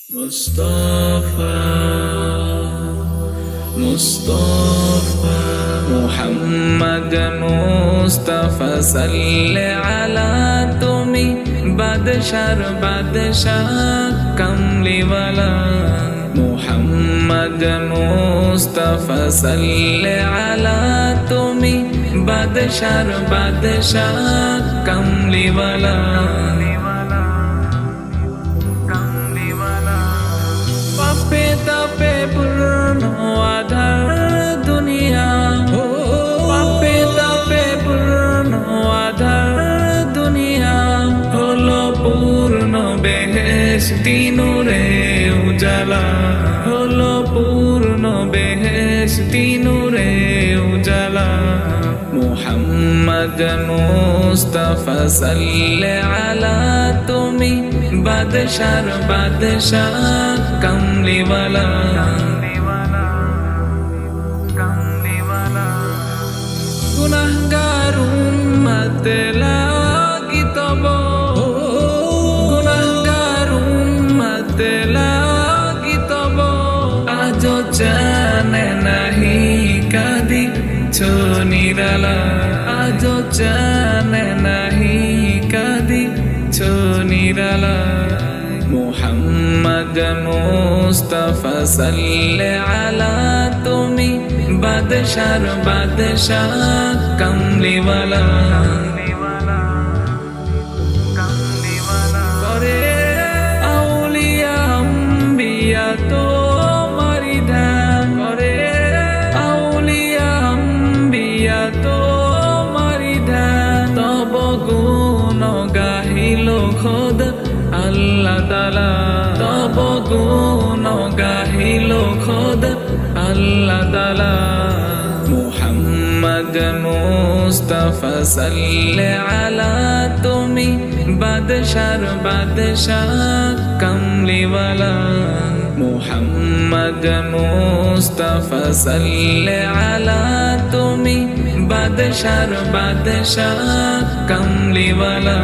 মুস্তাফা মুস্তাফা মুহাম্মদ মুস্তাফা সাল্লি আলা তুমি বাদশার বাদশাহ কামলিওয়ালা মুহাম্মদ মুস্তাফা সাল্লি আলা তুমি বাদশার বাদশাহ কামলিওয়ালা পাপে তাপে পূর্ণ আধার দুনিয়া পাপে তাপে পূর্ণ আধার দুনিয়া হলো পূর্ণ বেহেশতি নূরে উজালা হলো পূর্ণ বেহেশতি নূরে উজালা মুহাম্মদ মুস্তাফা সাল্লি আলা তুমি বাদশার বাদশাহ কামলিওয়ালা গুনাহগার উম্মত লাগি তব গুনাহগার উম্মত লাগি তব আজ জানে নাহি কাদি নিরালা আজ জানে নাহি কাদি নিরালা মুহাম্মদ মুস্তাফা সাল্লি আলা তুমি বাদশার বাদশাহ কামলিওয়ালা করে আউলিয়া আম্বিয়া তোমারি ধ্যান করে আউলিয়া আম্বিয়া তোমারি ধ্যান তব গুণ গাহিল খোদ আল্লাহ তাআলা তব গুণ গাহিল খোদ আল্লাহ তাআলা মুহাম্মদ মুস্তাফা সাল্লি আলা তুমি বাদশার বাদশাহ কামলিওয়ালা মুহাম্মদ মুস্তাফা সাল্লি আলা তুমি বাদশার বাদশাহ কামলিওয়ালা